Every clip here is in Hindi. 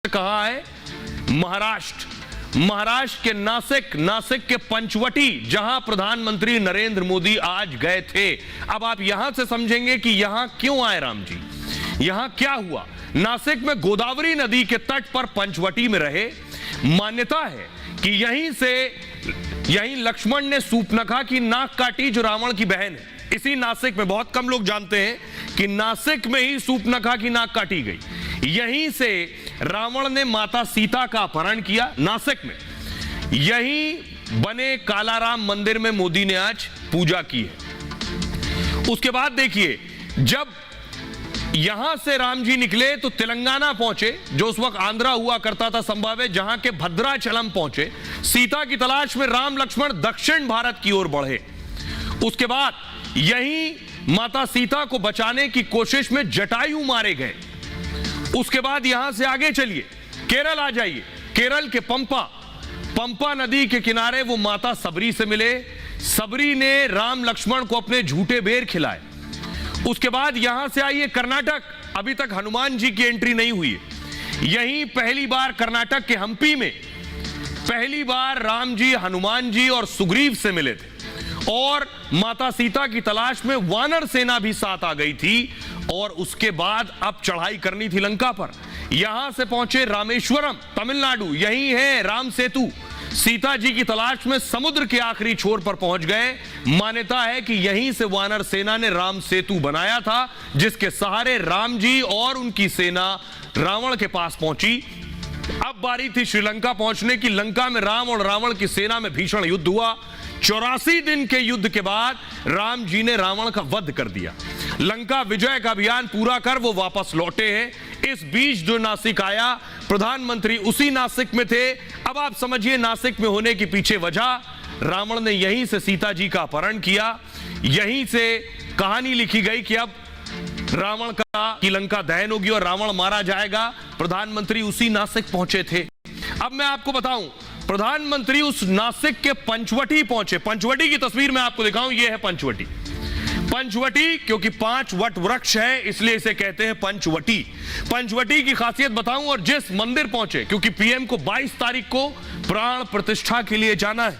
कहा है महाराष्ट्र के नासिक के पंचवटी, जहां प्रधानमंत्री नरेंद्र मोदी आज गए थे। अब आप यहां से समझेंगे कि यहां क्यों आए राम जी, यहां क्या हुआ। नासिक में गोदावरी नदी के तट पर पंचवटी में रहे। मान्यता है कि यहीं लक्ष्मण ने सूर्पनखा की नाक काटी, जो रावण की बहन है। इसी नासिक में, बहुत कम लोग जानते हैं कि नासिक में ही सूर्पनखा की नाक काटी गई। यहीं से रावण ने माता सीता का अपहरण किया, नासिक में। यहीं बने कालाराम मंदिर में मोदी ने आज पूजा की है। उसके बाद देखिए, जब यहां से राम जी निकले तो तेलंगाना पहुंचे, जो उस वक्त आंध्रा हुआ करता था संभावित, जहां के भद्राचलम पहुंचे। सीता की तलाश में राम लक्ष्मण दक्षिण भारत की ओर बढ़े। उसके बाद यहीं माता सीता को बचाने की कोशिश में जटायु मारे गए। उसके बाद यहां से आगे चलिए, केरल आ जाइए। केरल के पंपा नदी के किनारे वो माता सबरी से मिले। सबरी ने राम लक्ष्मण को अपने झूठे बेर खिलाए। उसके बाद यहां से आइए कर्नाटक। अभी तक हनुमान जी की एंट्री नहीं हुई है। यहीं पहली बार कर्नाटक के हम्पी में पहली बार राम जी, हनुमान जी और सुग्रीव से मिले थे। और माता सीता की तलाश में वानर सेना भी साथ आ गई थी। और उसके बाद अब चढ़ाई करनी थी लंका पर। यहां से पहुंचे रामेश्वरम, तमिलनाडु। यही है राम सेतु। सीता जी की तलाश में समुद्र के आखिरी छोर पर पहुंच गए। मान्यता है कि यहीं से वानर सेना ने राम सेतु बनाया था, जिसके सहारे राम जी और उनकी सेना रावण के पास पहुंची। अब बारी थी श्रीलंका पहुंचने की। लंका में राम और रावण की सेना में भीषण युद्ध हुआ। 84 दिन के युद्ध के बाद राम जी ने रावण का वध कर दिया। लंका विजय का अभियान पूरा कर वो वापस लौटे हैं। इस बीच जो नासिक आया, प्रधानमंत्री उसी नासिक में थे। अब आप समझिए नासिक में होने की पीछे वजह, रावण ने यहीं से सीता जी का अपहरण किया। यहीं से कहानी लिखी गई कि अब रावण की लंका दहन होगी और रावण मारा जाएगा। प्रधानमंत्री उसी नासिक पहुंचे थे। अब मैं आपको बताऊं, प्रधानमंत्री उस नासिक के पंचवटी पहुंचे। पंचवटी की तस्वीर मैं आपको दिखाऊं, यह है पंचवटी। पंचवटी क्योंकि 5 वट वृक्ष है, इसलिए इसे कहते हैं पंचवटी। पंचवटी की खासियत बताऊं, और जिस मंदिर पहुंचे, क्योंकि पीएम को 22 तारीख को प्राण प्रतिष्ठा के लिए जाना है।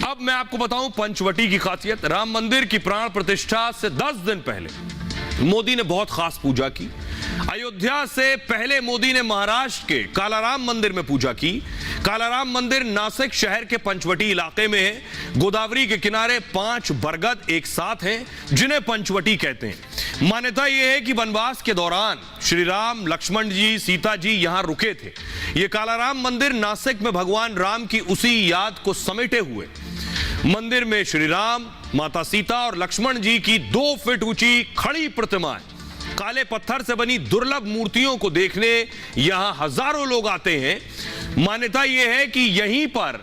अब मैं आपको बताऊं पंचवटी की खासियत। राम मंदिर की प्राण प्रतिष्ठा से 10 दिन पहले मोदी ने बहुत खास पूजा की। अयोध्या से पहले मोदी ने महाराष्ट्र के कालाराम मंदिर में पूजा की। कालाराम मंदिर नासिक शहर के पंचवटी इलाके में है। गोदावरी के किनारे 5 बरगद एक साथ हैं, जिन्हें पंचवटी कहते हैं। मान्यता यह है कि वनवास के दौरान श्री राम, लक्ष्मण जी, सीता जी यहां रुके थे। यह कालाराम मंदिर नासिक में भगवान राम की उसी याद को समेटे हुए। मंदिर में श्री राम, माता सीता और लक्ष्मण जी की 2 फीट ऊंची खड़ी प्रतिमाएं, काले पत्थर से बनी दुर्लभ मूर्तियों को देखने यहां हजारों लोग आते हैं। मान्यता यह है कि यहीं पर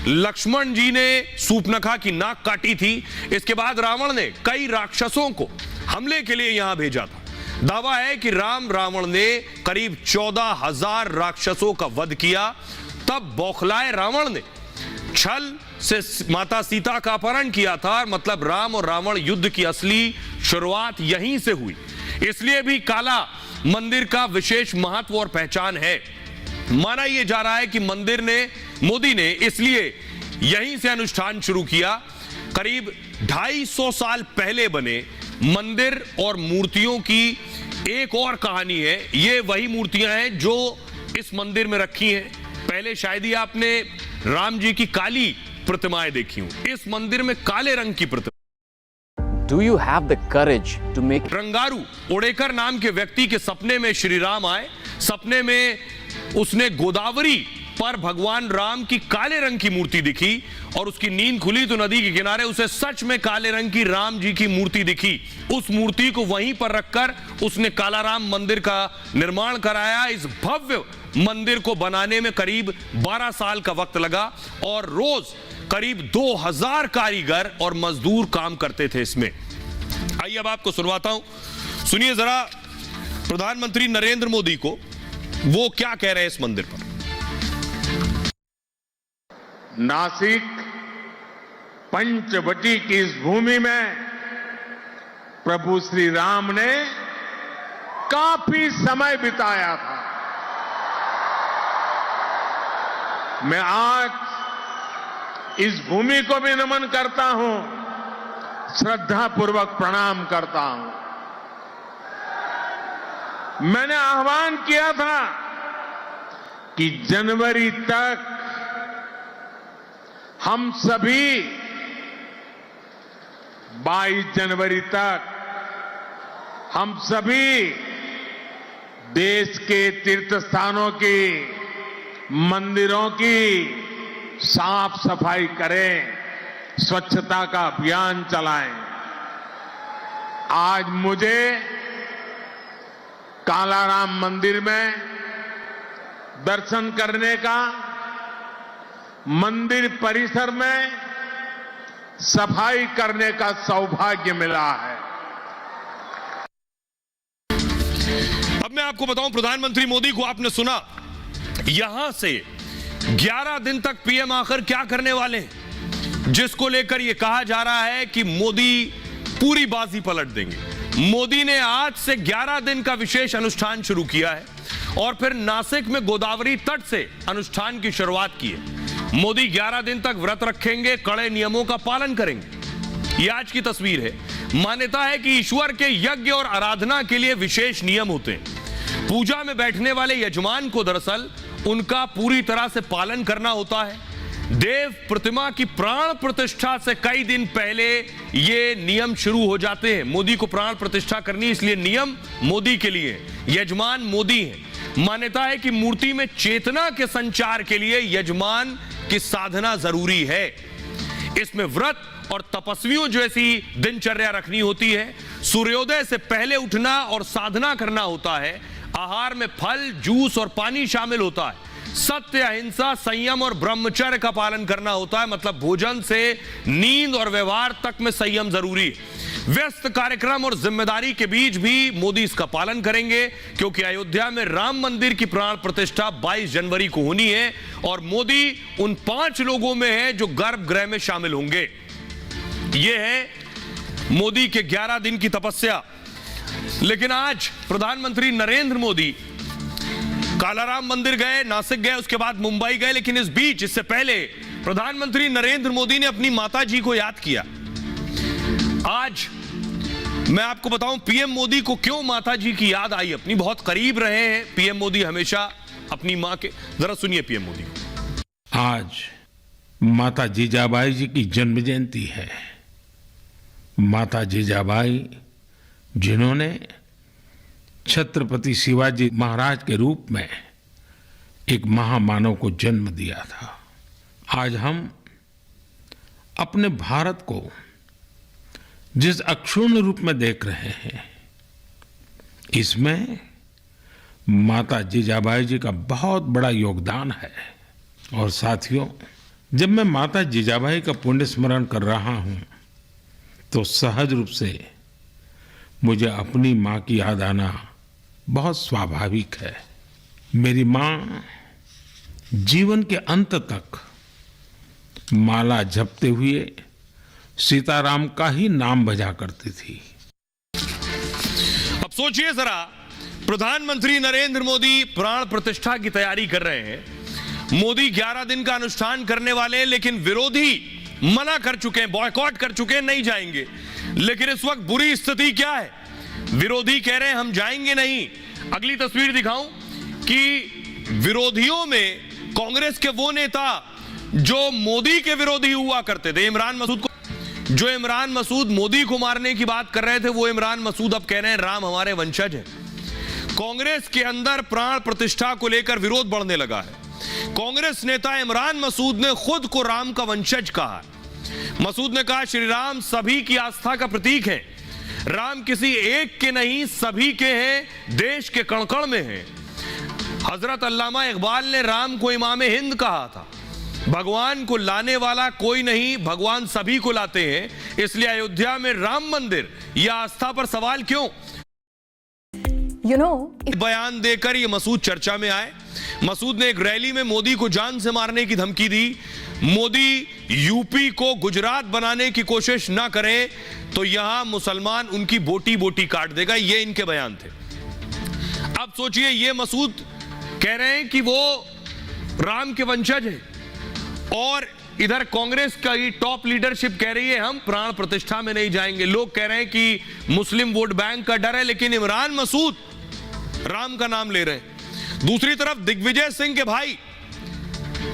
लक्ष्मण जी ने सूर्पनखा की नाक काटी थी। इसके बाद रावण ने कई राक्षसों को हमले के लिए यहां भेजा था। दावा है कि रावण ने करीब 14,000 राक्षसों का वध किया। तब बौखलाए रावण ने छल से माता सीता का अपहरण किया था। मतलब राम और रावण युद्ध की असली शुरुआत यहीं से हुई। इसलिए भी काला मंदिर का विशेष महत्व और पहचान है। माना यह जा रहा है कि मोदी ने इसलिए यहीं से अनुष्ठान शुरू किया। करीब 250 साल पहले बने मंदिर और मूर्तियों की एक और कहानी है। ये वही मूर्तियां हैं जो इस मंदिर में रखी हैं। पहले शायद ही आपने राम जी की काली प्रतिमाएं देखी हूं। इस मंदिर में काले रंग की प्रतिमा। Do you have the courage to make? रंगारू ओडेकर नाम के व्यक्ति के सपने में श्री राम आए। सपने में उसने गोदावरी पर भगवान राम की काले रंग की मूर्ति दिखी और उसकी नींद खुली तो नदी के किनारे उसे सच में काले रंग की राम जी की मूर्ति दिखी। उस मूर्ति को वहीं पर रखकर उसने कालाराम मंदिर का निर्माण कराया। इस भव्य मंदिर को बनाने में करीब 12 साल का वक्त लगा और रोज करीब 2000 कारीगर और मजदूर काम करते थे इसमें। आइए अब आपको सुनवाता हूं, सुनिए जरा प्रधानमंत्री नरेंद्र मोदी को वो क्या कह रहे हैं इस मंदिर पर। नासिक पंचवटी की इस भूमि में प्रभु श्री राम ने काफी समय बिताया था। मैं आज इस भूमि को भी नमन करता हूं, श्रद्धापूर्वक प्रणाम करता हूं। मैंने आह्वान किया था कि जनवरी तक हम सभी 22 जनवरी तक हम सभी देश के तीर्थ स्थानों की, मंदिरों की साफ सफाई करें, स्वच्छता का अभियान चलाएं। आज मुझे कालाराम मंदिर में दर्शन करने का, मंदिर परिसर में सफाई करने का सौभाग्य मिला है। अब मैं आपको बताऊं, प्रधानमंत्री मोदी को आपने सुना, यहां से 11 दिन तक पीएम आखिर क्या करने वाले हैं, जिसको लेकर यह कहा जा रहा है कि मोदी पूरी बाजी पलट देंगे। मोदी ने आज से 11 दिन का विशेष अनुष्ठान शुरू किया है और फिर नासिक में गोदावरी तट से अनुष्ठान की शुरुआत की है। मोदी 11 दिन तक व्रत रखेंगे, कड़े नियमों का पालन करेंगे। यह आज की तस्वीर है। मान्यता है कि ईश्वर के यज्ञ और आराधना के लिए विशेष नियम होते हैं। पूजा में बैठने वाले यजमान को दरअसल उनका पूरी तरह से पालन करना होता है। देव प्रतिमा की प्राण प्रतिष्ठा से कई दिन पहले ये नियम शुरू हो जाते हैं। मोदी को प्राण प्रतिष्ठा करनी, इसलिए नियम मोदी के लिए, यजमान मोदी हैं। मान्यता है कि मूर्ति में चेतना के संचार के लिए यजमान की साधना जरूरी है। इसमें व्रत और तपस्वियों जैसी दिनचर्या रखनी होती है। सूर्योदय से पहले उठना और साधना करना होता है। आहार में फल, जूस और पानी शामिल होता है। सत्य, अहिंसा, संयम और ब्रह्मचर्य का पालन करना होता है। मतलब भोजन से नींद और व्यवहार तक में संयम जरूरी है। व्यस्त कार्यक्रम और जिम्मेदारी के बीच भी मोदी इसका पालन करेंगे, क्योंकि अयोध्या में राम मंदिर की प्राण प्रतिष्ठा 22 जनवरी को होनी है और मोदी उन 5 लोगों में है जो गर्भगृह में शामिल होंगे। यह है मोदी के 11 दिन की तपस्या। लेकिन आज प्रधानमंत्री नरेंद्र मोदी कालाराम मंदिर गए, नासिक गए, उसके बाद मुंबई गए। लेकिन इस बीच, इससे पहले प्रधानमंत्री नरेंद्र मोदी ने अपनी माता जी को याद किया। आज मैं आपको बताऊं पीएम मोदी को क्यों माता जी की याद आई। अपनी बहुत करीब रहे हैं पीएम मोदी हमेशा अपनी मां के। जरा सुनिए पीएम मोदी को। आज माता जीजाबाई जी की जन्म जयंती है। माता जीजाबाई जिन्होंने छत्रपति शिवाजी महाराज के रूप में एक महामानव को जन्म दिया था। आज हम अपने भारत को जिस अक्षुण्ण रूप में देख रहे हैं, इसमें माता जीजाबाई जी का बहुत बड़ा योगदान है। और साथियों, जब मैं माता जीजाबाई का पुण्य स्मरण कर रहा हूं तो सहज रूप से मुझे अपनी मां की याद आना बहुत स्वाभाविक है। मेरी मां जीवन के अंत तक माला जपते हुए सीताराम का ही नाम बजा करती थी। अब सोचिए जरा, प्रधानमंत्री नरेंद्र मोदी प्राण प्रतिष्ठा की तैयारी कर रहे हैं। मोदी 11 दिन का अनुष्ठान करने वाले हैं, लेकिन विरोधी मना कर चुके हैं, बॉयकॉट कर चुके हैं, नहीं जाएंगे। लेकिन इस वक्त बुरी स्थिति क्या है? विरोधी कह रहे हैं हम जाएंगे नहीं। अगली तस्वीर दिखाऊं कि विरोधियों में कांग्रेस के वो नेता जो मोदी के विरोधी हुआ करते थे, इमरान मसूद मोदी को मारने की बात कर रहे थे, वो इमरान मसूद अब कह रहे हैं राम हमारे वंशज हैं। कांग्रेस के अंदर प्राण प्रतिष्ठा को लेकर विरोध बढ़ने लगा है। कांग्रेस नेता इमरान मसूद ने खुद को राम का वंशज कहा। मसूद ने कहा श्री राम सभी की आस्था का प्रतीक है। राम किसी एक के नहीं, सभी के हैं, देश के कण-कण में हैं। हजरत अल्लामा इकबाल ने राम को इमाम हिंद कहा था। भगवान को लाने वाला कोई नहीं, भगवान सभी को लाते हैं। इसलिए अयोध्या में राम मंदिर या आस्था पर सवाल क्यों? बयान देकर ये मसूद चर्चा में आए। मसूद ने एक रैली में मोदी को जान से मारने की धमकी दी। मोदी यूपी को गुजरात बनाने की कोशिश ना करें तो यहां मुसलमान उनकी बोटी बोटी काट देगा, ये इनके बयान थे। अब सोचिए, ये मसूद कह रहे हैं कि वो राम के वंशज हैं, और इधर कांग्रेस का ही टॉप लीडरशिप कह रही है हम प्राण प्रतिष्ठा में नहीं जाएंगे। लोग कह रहे हैं कि मुस्लिम वोट बैंक का डर है, लेकिन इमरान मसूद राम का नाम ले रहे हैं। दूसरी तरफ दिग्विजय सिंह के भाई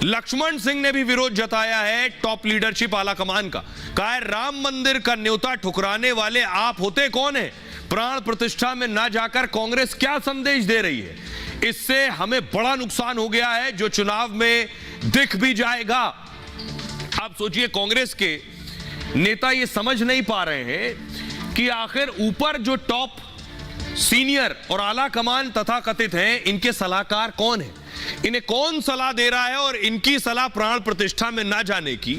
लक्ष्मण सिंह ने भी विरोध जताया है टॉप लीडरशिप आला कमान का। कहा है राम मंदिर का न्योता ठुकराने वाले आप होते कौन है? प्राण प्रतिष्ठा में ना जाकर कांग्रेस क्या संदेश दे रही है? इससे हमें बड़ा नुकसान हो गया है जो चुनाव में दिख भी जाएगा। आप सोचिए, कांग्रेस के नेता ये समझ नहीं पा रहे हैं कि आखिर ऊपर जो टॉप सीनियर और आला कमान तथा कथित हैं, इनके सलाहकार कौन है, इन्हें कौन सलाह दे रहा है, और इनकी सलाह प्राण प्रतिष्ठा में ना जाने की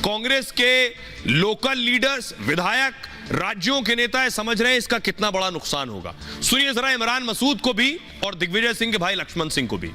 कांग्रेस के लोकल लीडर्स, विधायक, राज्यों के नेता समझ रहे हैं इसका कितना बड़ा नुकसान होगा। सुनिए जरा इमरान मसूद को भी और दिग्विजय सिंह के भाई लक्ष्मण सिंह को भी।